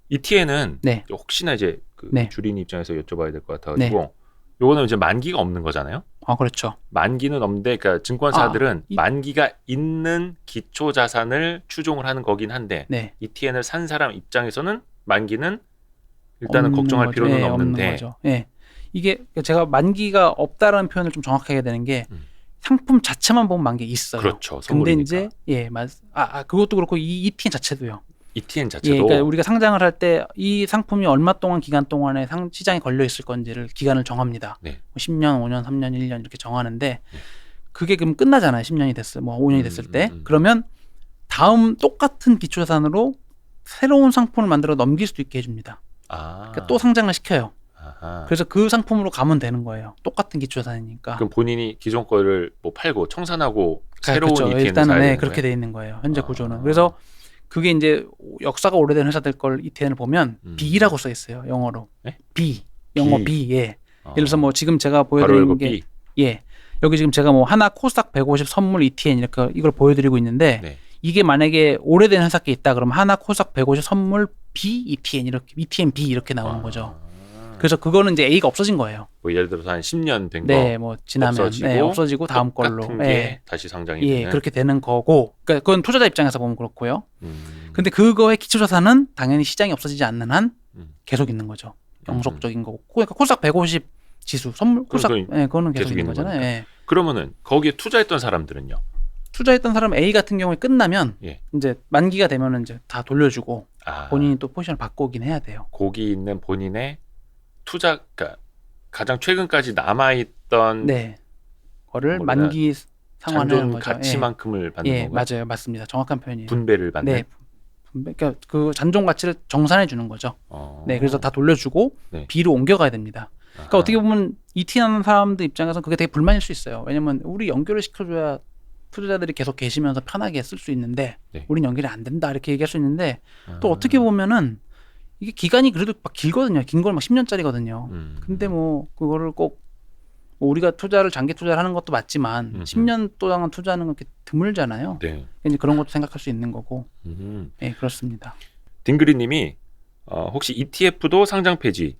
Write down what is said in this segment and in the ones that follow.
ETN은 네. 혹시나 이제 그 네. 주린 입장에서 여쭤봐야 될 것 같아가지고 요거는 이제 만기가 없는 거잖아요. 그렇죠. 만기는 없는데 그러니까 증권사들은 만기가 있는 기초 자산을 추종을 하는 거긴 한데 네. ETN을 산 사람 입장에서는 만기는 일단은 없는 걱정할 거죠. 필요는 예, 없는데 없는 거죠. 예. 이게 제가 만기가 없다라는 표현을 좀 정확하게 되는 게 상품 자체만 보면 만기 있어요. 그렇죠. 근데 선물이니까. 이제 그것도 그렇고 이 ETN 자체도요. ETN 예, 자체도 그러니까 우리가 상장을 할 때 이 상품이 얼마 동안 기간 동안에 시장에 걸려 있을 건지를 기간을 정합니다. 네. 10년, 5년, 3년, 1년 이렇게 정하는데 그게 그럼 끝나잖아요. 10년이 됐을, 뭐 5년이 됐을 때. 그러면 다음 똑같은 기초자산으로 새로운 상품을 만들어 넘길 수도 있게 해줍니다. 그러니까 또 상장을 시켜요. 그래서 그 상품으로 가면 되는 거예요. 똑같은 기초자산이니까. 그럼 본인이 기존 거를 뭐 팔고 청산하고 새로운 그렇죠. ETN을 일단은 사야 되는 그렇게 거예요? 돼 있는 거예요. 현재 구조는. 그래서 그게 이제 역사가 오래된 회사들 걸 ETN을 보면 B라고 써 있어요. 영어로. 네? B. 영어 B. 예. 예를 들어서 뭐 지금 제가 바로 보여드리는 이거 게 B. 예. 여기 지금 제가 뭐 하나 코스닥 150 선물 ETN 이렇게 이걸 보여드리고 있는데 네. 이게 만약에 오래된 회사께 있다 그러면 하나 코스닥 150 선물 B ETN 이렇게 ETN B 이렇게 나오는 거죠. 그래서 그거는 이제 A가 없어진 거예요. 뭐 예를 들어서 한 10년 된 거. 네, 뭐 지나면 없어지고 다음 걸로. 똑같은 게 다시 상장이 되는. 그렇게 되는 거고. 그러니까 그건 투자자 입장에서 보면 그렇고요. 근데 그거의 기초자산은 당연히 시장이 없어지지 않는 한 계속 있는 거죠. 영속적인 거고. 그러니까 코스닥 150 지수 선물 코스닥 그거는 계속 있는 거잖아요. 예. 그러면은 거기에 투자했던 사람들은요? 투자했던 사람 A 같은 경우에 끝나면 이제 만기가 되면은 이제 다 돌려주고 본인이 또 포지션을 바꾸긴 해야 돼요. 거기 있는 본인의 투자, 그러니까 가장 최근까지 남아있던 거를 만기 상환하는 거죠. 가치만큼을 받는 건가요? 맞아요, 맞습니다. 정확한 표현이에요. 분배를 받는. 네, 그러니까 그 잔존 가치를 정산해 주는 거죠. 그래서 다 돌려주고 B로 옮겨가야 됩니다. 그러니까 어떻게 보면 ET 하는 사람들 입장에서는 그게 되게 불만일 수 있어요. 왜냐면 우리 연결을 시켜줘야 투자자들이 계속 계시면서 편하게 쓸 수 있는데 우린 연결이 안 된다 이렇게 얘기할 수 있는데 또 어떻게 보면은 이게 기간이 그래도 막 길거든요. 긴 걸 막 10년짜리거든요. 근데 뭐 그거를 꼭 뭐 우리가 투자를 장기 투자를 하는 것도 맞지만 10년 동안 투자하는 건 그렇게 드물잖아요. 이제 그런 것도 생각할 수 있는 거고. 네, 그렇습니다. 딩그리님이 혹시 ETF도 상장 폐지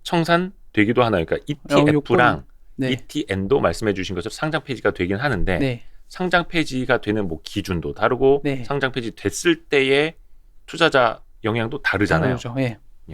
청산되기도 하나요? 그러니까 ETF랑 ETN도 말씀해주신 것처럼 상장 폐지가 되긴 하는데 상장 폐지가 되는 뭐 기준도 다르고 상장 폐지 됐을 때의 투자자 영향도 다르잖아요. 그렇죠.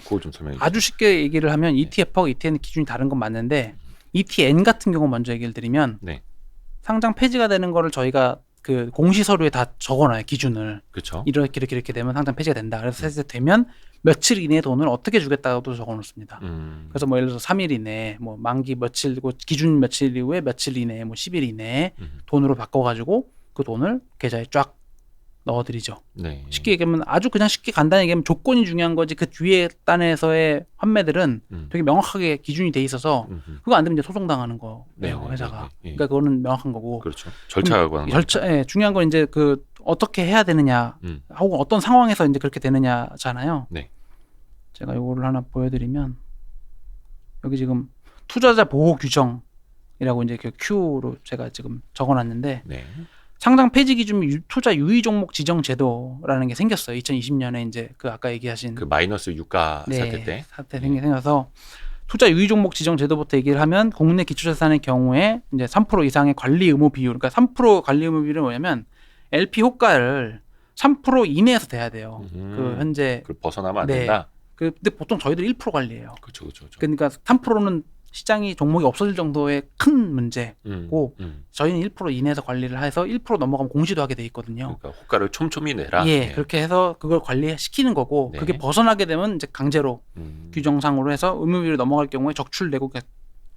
그거 좀 설명해 주세요. 아주 쉽게 얘기를 하면 ETF하고 ETN 기준이 다른 건 맞는데 ETN 같은 경우 먼저 얘기를 드리면 상장 폐지가 되는 거를 저희가 그 공시 서류에 다 적어놔요. 기준을. 그렇죠. 이렇게 되면 상장 폐지가 된다. 그래서 되면 며칠 이내에 돈을 어떻게 주겠다고도 적어놓습니다. 그래서 뭐 예를 들어서 3일 이내, 뭐 만기 며칠이고 기준 며칠 이후에 며칠 이내에 뭐 10일 이내에 돈으로 바꿔가지고 그 돈을 계좌에 쫙 넣어드리죠. 쉽게 얘기하면 아주 그냥 쉽게 간단히 얘기하면 조건이 중요한 거지 그 뒤에 단에서의 판매들은 되게 명확하게 기준이 돼 있어서 그거 안 되면 이제 소송당하는 거예요. 회사가. 그러니까 그거는 명확한 거고. 그렇죠. 절차가 관한 절차. 중요한 건 이제 그 어떻게 해야 되느냐 하고 어떤 상황에서 이제 그렇게 되느냐잖아요. 제가 이거를 하나 보여드리면 여기 지금 투자자 보호 규정이라고 이제 그 Q로 제가 지금 적어놨는데. 상장 폐지 기준 투자 유의 종목 지정 제도라는 게 생겼어요. 2020년에 이제 그 아까 얘기하신 그 마이너스 유가 사태 때 생겨서 투자 유의 종목 지정 제도부터 얘기를 하면 국내 기초자산의 경우에 이제 3% 이상의 관리 의무 비율, 그러니까 3% 관리 의무 비율은 뭐냐면 LP 호가를 3% 이내에서 돼야 돼요. 그 현재 그걸 벗어나면 안 된다. 근데 보통 저희들 1% 관리해요. 그렇죠. 그러니까 3%는 시장이 종목이 없어질 정도의 큰 문제고 저희는 1% 이내에서 관리를 해서 1% 넘어가면 공시도 하게 돼 있거든요. 그러니까 호가를 촘촘히 내라. 그렇게 해서 그걸 관리시키는 거고 그게 벗어나게 되면 이제 강제로 규정상으로 해서 의무비율이 넘어갈 경우에 적출되고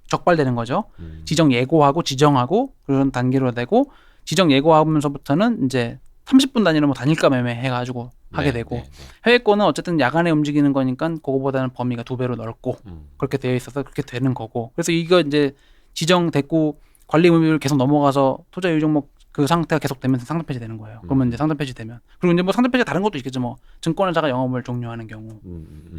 적발되는 거죠. 지정 예고하고 지정하고 그런 단계로 되고 지정 예고하면서부터는 이제 30분 단위로 뭐 단일가 매매 해가지고 하게 되고 해외권은 어쨌든 야간에 움직이는 거니까 그거보다는 범위가 2배로 넓고 그렇게 되어 있어서 그렇게 되는 거고 그래서 이거 이제 지정됐고 관리 의무비율 계속 넘어가서 투자 유의 종목 그 상태가 계속되면서 상장 폐지되는 거예요. 그러면 이제 상장 폐지되면 그리고 이제 뭐 상장 폐지 다른 것도 있겠죠. 뭐 증권회사가 영업을 종료하는 경우,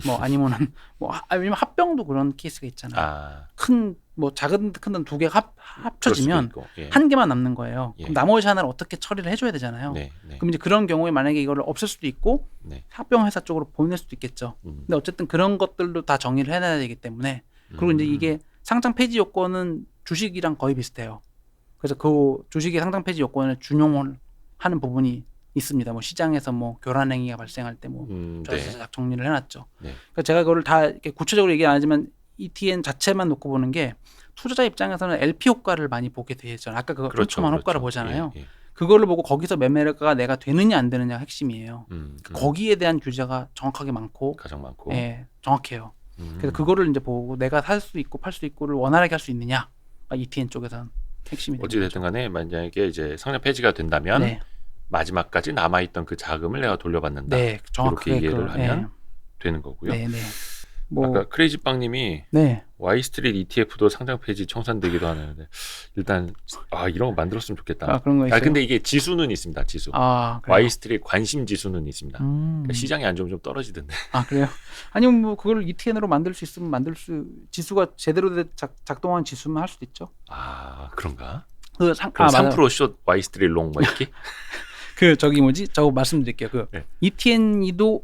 뭐 아니면은 뭐 왜냐면 합병도 그런 케이스가 있잖아요. 큰 뭐 작은 큰 두 개가 합쳐지면 예. 한 개만 남는 거예요. 예. 그럼 나머지 하나를 어떻게 처리를 해줘야 되잖아요. 네. 그럼 이제 그런 경우에 만약에 이거를 없앨 수도 있고 합병회사 쪽으로 보낼 수도 있겠죠. 근데 어쨌든 그런 것들도 다 정리를 해놔야 되기 때문에 그리고 이제 이게 상장 폐지 요건은 주식이랑 거의 비슷해요. 그래서 그 주식의 상장 폐지 요건을 준용을 하는 부분이 있습니다. 뭐 시장에서 뭐 교란 행위가 발생할 때 뭐 정리를 해놨죠. 그러니까 제가 그걸 다 이렇게 구체적으로 얘기 안 하지만 ETN 자체만 놓고 보는 게 투자자 입장에서는 LP 효과를 많이 보게 되죠. 아까 그 촘촘한 효과를 보잖아요. 예. 그걸로 보고 거기서 매매가 내가 되느냐 안 되느냐가 핵심이에요. 거기에 대한 규제가 정확하게 많고 가장 많고, 예, 정확해요. 그래서 그거를 이제 보고 내가 살 수 있고 팔 수 있고를 원활하게 할 수 있느냐, ETN 쪽에서는 핵심이. 어찌 됐든 간에 만약에 이제 상장 폐지가 된다면 마지막까지 남아있던 그 자금을 내가 돌려받는다. 네, 정확하게 이렇게 이해를 하면 되는 거고요. 네. 뭐 아까 크레이지빵님이 Y스트릿 ETF도 상장 폐지 청산되기도 하는데 일단 이런 거 만들었으면 좋겠다. 그런 거 있어요. 근데 이게 지수는 있습니다. 지수. Y스트릿 관심 지수는 있습니다. 그러니까 시장이 안 좋으면 좀 떨어지던데. 그래요? 아니면 뭐 그걸 ETN으로 만들 수 있으면 지수가 제대로 작동하는 지수만 할 수도 있죠. 그런가? 그럼 3% 숏 Y스트릿 롱 뭐 이렇게? 저거 말씀드릴게요. ETN도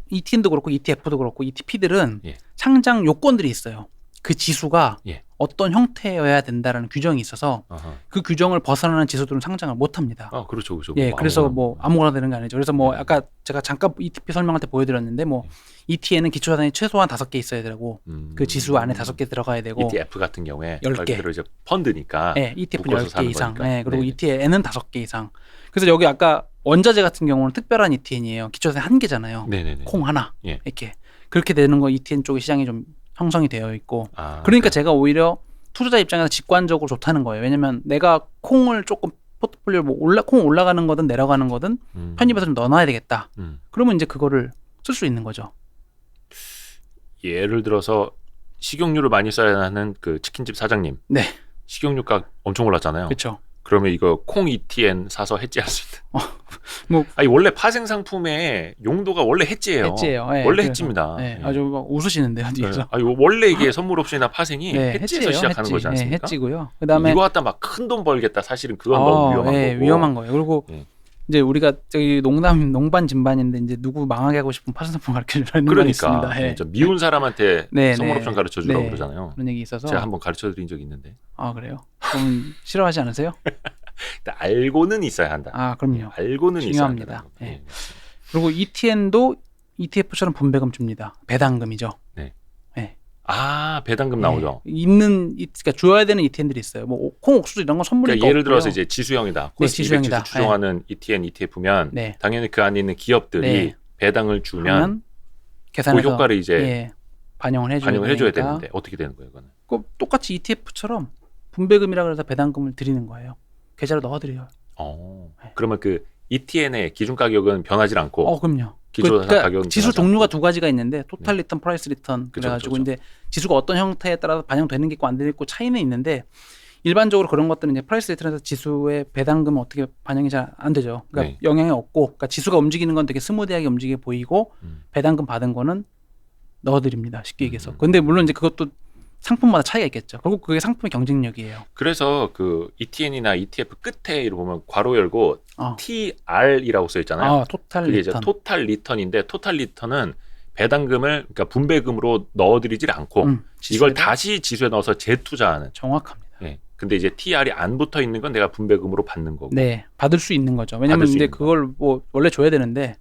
그렇고 ETF도 그렇고 ETP들은 상장 요건들이 있어요. 그 지수가 어떤 형태여야 된다라는 규정이 있어서 그 규정을 벗어나는 지수들은 상장을 못 합니다. 그렇죠. 예, 그래서 뭐 아무거나 되는 게 아니죠. 그래서 뭐 아까 제가 잠깐 ETP 설명할 때 보여드렸는데 뭐 ETN은 기초자산이 최소한 5개 있어야 되고 그 지수 안에 5개 들어가야 되고 ETF 같은 경우에 10개. 이제 펀드니까 ETF 10개 이상. 그리고 ETN은 5개 이상. 그래서 여기 아까 원자재 같은 경우는 특별한 ETN이에요. 기초자산이 1개잖아요. 콩 하나. 이렇게. 그렇게 되는 거 ETN 쪽의 시장이 좀 형성이 되어 있고. 그러니까 제가 오히려 투자자 입장에서 직관적으로 좋다는 거예요. 왜냐면 내가 콩을 조금 포트폴리오 콩 올라가는 거든 내려가는 거든 편입해서 좀 넣어놔야 되겠다. 그러면 이제 그거를 쓸 수 있는 거죠. 예를 들어서 식용유를 많이 써야 하는 그 치킨집 사장님. 식용유가 엄청 올랐잖아요. 그렇죠. 그러면 이거 콩 ETN 사서 해지할 수 있다. 원래 파생 상품의 용도가 원래 해지예요. 원래 해지입니다. 아주 막 웃으시는데요, 뒤에서. 원래 이게 선물 옵션이나 파생이 해지에서 시작하는 거지 않습니까? 해지고요. 그다음에 이거 갖다 막 큰 돈 벌겠다. 사실은 그건 너무 위험한 거고. 위험한 거예요. 그리고 이제 우리가 저기 농반 진반인데 이제 누구 망하게 하고 싶은 파생 상품 가르쳐 주라는 말이 있습니다. 미운 사람한테 선물 옵션 가르쳐 주라고 그러잖아요. 그런 얘기 있어서 제가 한번 가르쳐 드린 적이 있는데. 그래요? 그럼 싫어하지 않으세요? 알고는 있어야 한다. 그럼요. 알고는 중요합니다. 있어야 한다. 그리고 ETN도 ETF처럼 분배금 줍니다. 배당금이죠. 배당금 나오죠. 그러니까 줘야 되는 ETN들이 있어요. 뭐 콩, 옥수수 이런 건 선물이 그러니까 예를 들어서 이제 지수형이다. 코스피 200 지수형이다. 지수 추종하는 ETN, ETF면 당연히 그 안에 있는 기업들이 배당을 주면 그 효과를 이제 반영을 해줘야 되는데 어떻게 되는 거예요, 그거는? 똑같이 ETF처럼 분배금이라 그래서 배당금을 드리는 거예요. 계좌로 넣어드려요. 그러면 그 ETN의 기준 가격은 변하지 않고. 그럼요. 그러니까 지수 종류가 두 가지가 있는데 토탈 리턴, 프라이스 리턴 그래가지고 이제 지수가 어떤 형태에 따라서 반영되는 게 있고 안 되는 게 있고 차이는 있는데 일반적으로 그런 것들은 이제 프라이스 리턴에서 지수의 배당금은 어떻게 반영이 잘 안 되죠. 그러니까 영향이 없고, 그러니까 지수가 움직이는 건 되게 스무디하게 움직여 보이고 배당금 받은 거는 넣어드립니다. 쉽게 얘기해서. 근데 물론 이제 그것도 상품마다 차이가 있겠죠. 결국 그게 상품의 경쟁력이에요. 그래서 그 ETN이나 ETF 끝에 이렇게 보면 괄호 열고 TR이라고 써 있잖아요. 토탈 그게 리턴. 이제 토탈 리턴인데 토탈 리턴은 배당금을 그러니까 분배금으로 넣어드리질 않고 이걸 다시 지수에 넣어서 재투자하는. 정확합니다. 근데 이제 TR이 안 붙어 있는 건 내가 분배금으로 받는 거고. 받을 수 있는 거죠. 왜냐면 근데 그걸 뭐 원래 줘야 되는데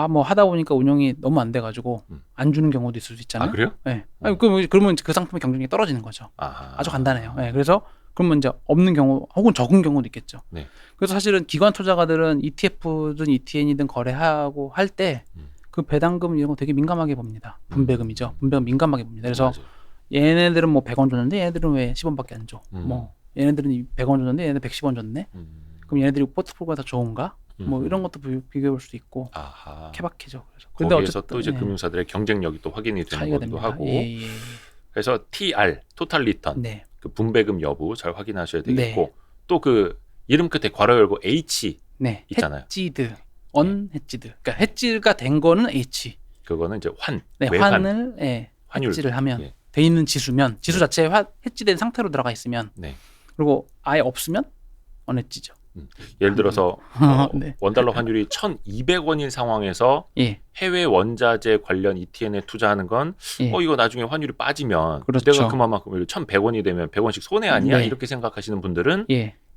뭐 하다 보니까 운영이 너무 안 돼가지고 안 주는 경우도 있을 수 있잖아요. 그래요? 그러면 그 상품의 경쟁력이 떨어지는 거죠. 아주 간단해요. 그래서 그러면 이제 없는 경우 혹은 적은 경우도 있겠죠. 그래서 사실은 기관 투자가들은 ETF든 ETN이든 거래하고 할 때 그 배당금 이런 거 되게 민감하게 봅니다. 분배금이죠. 분배금 민감하게 봅니다. 그래서 얘네들은 뭐 100원 줬는데 얘네들은 왜 10원밖에 안 줘? 뭐 얘네들은 100원 줬는데 얘네들 110원 줬네. 그럼 얘네들이 포트폴리오가 더 좋은가? 뭐 이런 것도 비교해 볼 수도 있고 케바케죠. 그래서 근데 거기에서 또 이제 금융사들의 경쟁력이 또 확인이 되는 것도 하고. 그래서 TR 토탈 리턴 그 분배금 여부 잘 확인하셔야 되겠고 또 그 이름 끝에 괄호 열고 H 네. 있잖아요. 해지드, 언해지드. 그러니까 해지가 된 거는 H. 그거는 이제 환. 네, 환을 환율. 해지를 하면 돼 있는 지수면 지수 자체에 해지된 상태로 들어가 있으면 그리고 아예 없으면 언해지죠. 예를 들어서 네. 원달러 환율이 1,200원인 상황에서 해외 원자재 관련 ETN에 투자하는 건 이거 나중에 환율이 빠지면 그렇죠. 내가 그만큼 1,100원이 되면 100원씩 손해 아니야? 이렇게 생각하시는 분들은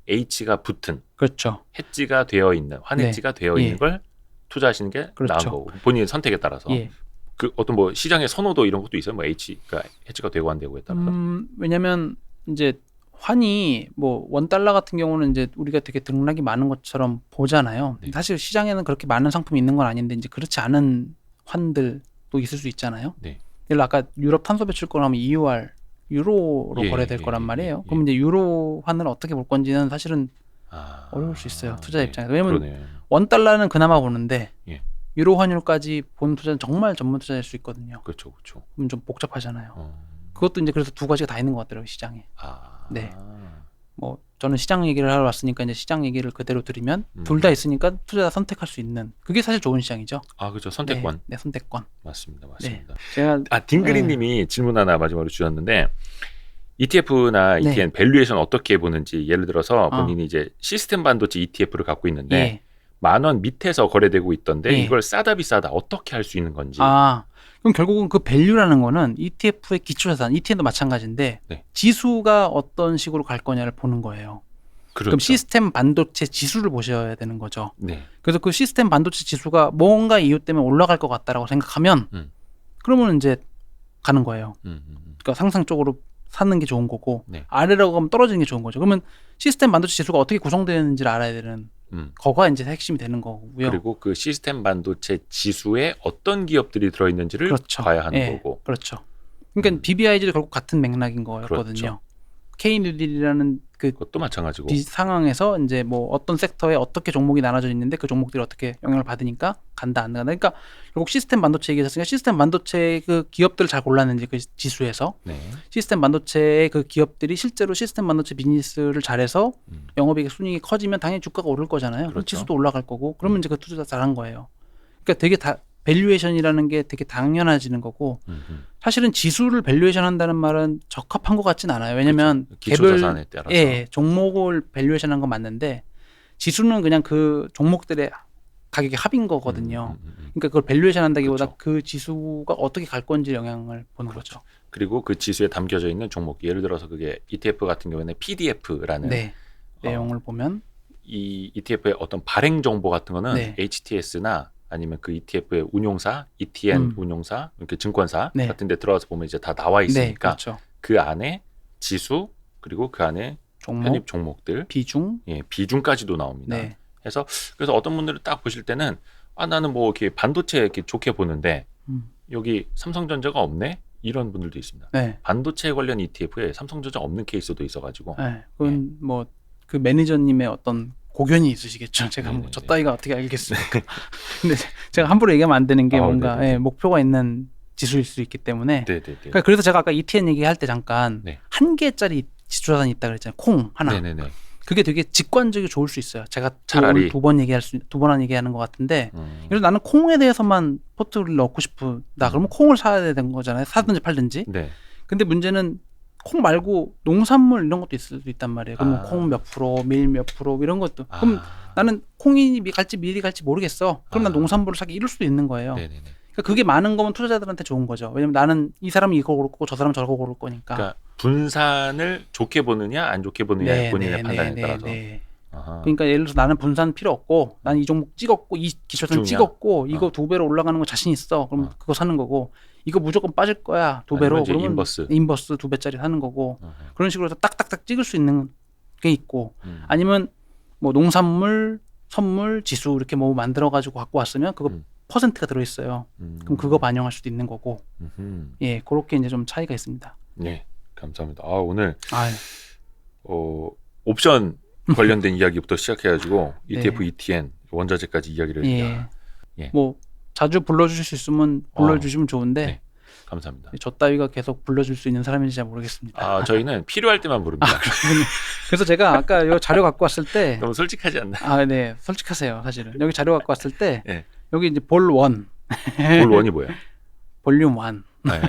H가 붙은 그렇죠. 해지가 되어 있는 환해지가 되어 있는 걸 투자하시는 게 나은 거고 본인의 선택에 따라서 그 어떤 뭐 시장의 선호도 이런 것도 있어요. 뭐 H가 해지가 되고 안 되고에 따라서. 왜냐면 이제 환이 뭐 원달러 같은 경우는 이제 우리가 되게 등락이 많은 것처럼 보잖아요. 사실 시장에는 그렇게 많은 상품이 있는 건 아닌데 이제 그렇지 않은 환들도 있을 수 있잖아요. 예를 들어 아까 유럽 탄소 배출권 하면 EUR 유로로 거래될 거란 말이에요. 그럼 이제 유로 환을 어떻게 볼 건지는 사실은 어려울 수 있어요. 투자 입장에서. 왜냐면 원달러는 그나마 보는데 유로 환율까지 보는 투자는 정말 전문 투자일 수 있거든요. 그렇죠. 그럼 좀 복잡하잖아요. 그것도 이제 그래서 두 가지가 다 있는 것 같더라고요, 시장에. 네. 뭐 저는 시장 얘기를 하러 왔으니까 이제 시장 얘기를 그대로 드리면 둘 다 있으니까 투자 선택할 수 있는 그게 사실 좋은 시장이죠. 그렇죠. 선택권. 네, 선택권. 맞습니다. 제가 딩그리님이 질문 하나 마지막으로 주셨는데 ETF나 ETN 밸류에이션 어떻게 보는지 예를 들어서 본인이 이제 시스템 반도체 ETF를 갖고 있는데 10,000원 밑에서 거래되고 있던데 이걸 싸다 비싸다 어떻게 할 수 있는 건지. 그럼 결국은 그 밸류라는 거는 ETF의 기초자산, ETN도 마찬가지인데 지수가 어떤 식으로 갈 거냐를 보는 거예요. 그렇죠. 그럼 시스템 반도체 지수를 보셔야 되는 거죠. 그래서 그 시스템 반도체 지수가 뭔가 이유 때문에 올라갈 것 같다라고 생각하면 그러면 이제 가는 거예요. 그러니까 상승 쪽으로 사는 게 좋은 거고 아래라고 하면 떨어지는 게 좋은 거죠. 그러면 시스템 반도체 지수가 어떻게 구성되는지를 알아야 되는 거가 이제 핵심이 되는 거고요. 그리고 그 시스템 반도체 지수에 어떤 기업들이 들어있는지를 봐야 하는 거고. 그렇죠. 그러니까 BBIG도 결국 같은 맥락인 거였거든요. K뉴딜이라는 그것도 마찬가지고 상황에서 이제 뭐 어떤 섹터에 어떻게 종목이 나눠져 있는데 그 종목들이 어떻게 영향을 받으니까 간다 안 간다. 그러니까 결국 시스템 반도체 얘기했으니까 시스템 반도체 그 기업들을 잘 골랐는지 그 지수에서 시스템 반도체의 그 기업들이 실제로 시스템 반도체 비즈니스를 잘해서 영업이익 순이익이 커지면 당연히 주가가 오를 거잖아요. 그럼 지수도 올라갈 거고 그러면 이제 그 투자 잘한 거예요. 그러니까 되게 밸류에이션이라는 게 되게 당연해지는 거고 사실은 지수를 밸류에이션 한다는 말은 적합한 것 같진 않아요. 왜냐하면 개별 자산에 따라서 종목을 밸류에이션 한 건 맞는데 지수는 그냥 그 종목들의 가격의 합인 거거든요. 그러니까 그걸 밸류에이션 한다기보다 그 지수가 어떻게 갈 건지 영향을 보는 거죠. 그리고 그 지수에 담겨져 있는 종목 예를 들어서 그게 ETF 같은 경우에는 PDF라는 내용을 보면 이 ETF의 어떤 발행 정보 같은 거는 HTS나 아니면 그 ETF의 운용사, ETN 운용사, 이렇게 증권사 같은 데 들어가서 보면 이제 다 나와 있으니까 그 안에 지수 그리고 그 안에 편입 종목들 비중까지도 나옵니다. 그래서 어떤 분들은 딱 보실 때는 나는 뭐 이렇게 반도체 이렇게 좋게 보는데 여기 삼성전자가 없네 이런 분들도 있습니다. 반도체 관련 ETF에 삼성전자 없는 케이스도 있어가지고. 그건 뭐 그 매니저님의 어떤 고견이 있으시겠죠. 제가 뭐 저 따위가 어떻게 알겠습니까? 근데 제가 함부로 얘기하면 안 되는 게 뭔가 목표가 있는 지수일 수 있기 때문에. 그러니까 그래서 제가 아까 ETN 얘기할 때 잠깐 한 개짜리 지수자산이 있다 그랬잖아요. 콩 하나. 그게 되게 직관적이고 좋을 수 있어요. 제가 차라리 두 번 얘기하는 것 같은데, 그래서 나는 콩에 대해서만 포트를 넣고 싶다. 그러면 콩을 사야 되는 거잖아요. 사든지 팔든지. 근데 문제는 콩 말고 농산물 이런 것도 있을 수 있단 말이에요. 그러면 콩 몇 프로, 밀 몇 프로 이런 것도. 그럼 나는 콩이 갈지 밀이 갈지 모르겠어. 그럼 난 농산물을 사기 이럴 수도 있는 거예요. 그러니까 그게 많은 거면 투자자들한테 좋은 거죠. 왜냐면 나는 이 사람이 이거 고를 거고 저 사람은 저거 고를 거니까. 그러니까 분산을 좋게 보느냐 안 좋게 보느냐 본인의 판단에 따라서. 그러니까 예를 들어서 나는 분산 필요 없고 난 이 종목 찍었고 이 기초자산 찍었고 이거 2배로 올라가는 거 자신 있어. 그럼 그거 사는 거고. 이거 무조건 빠질 거야 2배로. 그러면 인버스 2배짜리 사는 거고. 그런 식으로 해서 딱딱딱 찍을 수 있는 게 있고 아니면 뭐 농산물, 선물, 지수 이렇게 뭐 만들어 가지고 갖고 왔으면 그거 퍼센트가 들어있어요. 그럼 그거 반영할 수도 있는 거고. 그렇게 이제 좀 차이가 있습니다. 감사합니다. 오늘 옵션 관련된 이야기부터 시작해가지고 ETF, ETN, 원자재까지 이야기를 뭐 자주 불러주실 수 있으면 불러주시면 좋은데 감사합니다. 저 따위가 계속 불러줄 수 있는 사람인지 잘 모르겠습니다. 저희는 필요할 때만 부릅니다. 그래서 제가 아까 이 자료 갖고 왔을 때 너무 솔직하지 않나요? 네, 솔직하세요. 사실은 여기 자료 갖고 왔을 때 네. 여기 이제 볼 1. 볼 1이 뭐야? 볼륨 1. 네.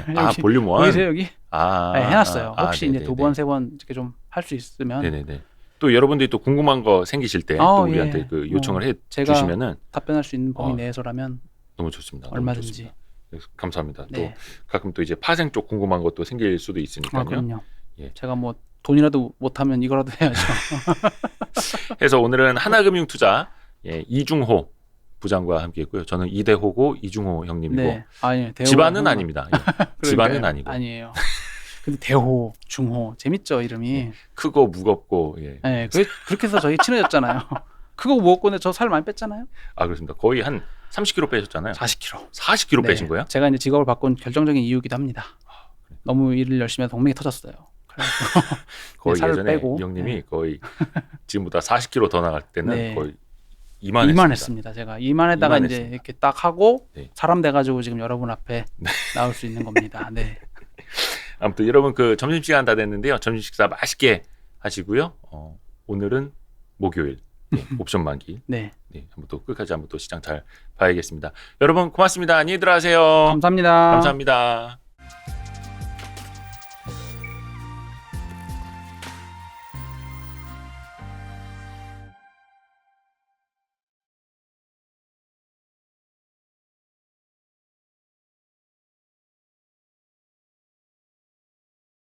볼륨 1. 보이세요 여기? 네, 해놨어요. 혹시 이제 2번, 3번 이렇게 좀 할 수 있으면. 네네네. 또 여러분들이 또 궁금한 거 생기실 때 또 우리한테 예. 그 요청을 해 제가 주시면은 답변할 수 있는 범위 내에서라면 너무 좋습니다. 얼마든지. 너무 좋습니다. 감사합니다. 네. 또 가끔 또 이제 파생 쪽 궁금한 것도 생길 수도 있으니까요. 그럼요. 예. 제가 뭐 돈이라도 못하면 이거라도 해야죠. 그래서 오늘은 하나금융투자 이중호 부장과 함께했고요. 저는 이대호고 이중호 형님이고 네. 아니, 집안은 아닙니다. 집안은 아니고. 아니에요. 근데 대호, 중호 재밌죠 이름이. 크고 무겁고. 예. 네, 그렇게 해서 저희 친해졌잖아요. 크고 무겁고 근데 저 살 많이 뺐잖아요. 그렇습니다. 거의 한 30kg 빼셨잖아요. 40kg. 40kg 네, 빼신 거예요? 제가 이제 직업을 바꾼 결정적인 이유이기도 합니다. 너무 일을 열심히 해서 동맥이 터졌어요. 거의 살을 예전에 빼고. 이 형님이 네. 거의 지금보다 40kg 더 나갈 때는 네. 거의 이만했습니다. 제가 이만에다가 이제 이렇게 딱 하고 네. 사람 돼가지고 지금 여러분 앞에 나올 수 있는 겁니다. 네. 아무튼 여러분 그 점심시간 다 됐는데요. 점심 식사 맛있게 하시고요. 오늘은 목요일 옵션 만기. 네. 한번 또 끝까지 한번 또 시장 잘 봐야겠습니다. 여러분 고맙습니다. 안녕히 들어가세요. 감사합니다. 감사합니다.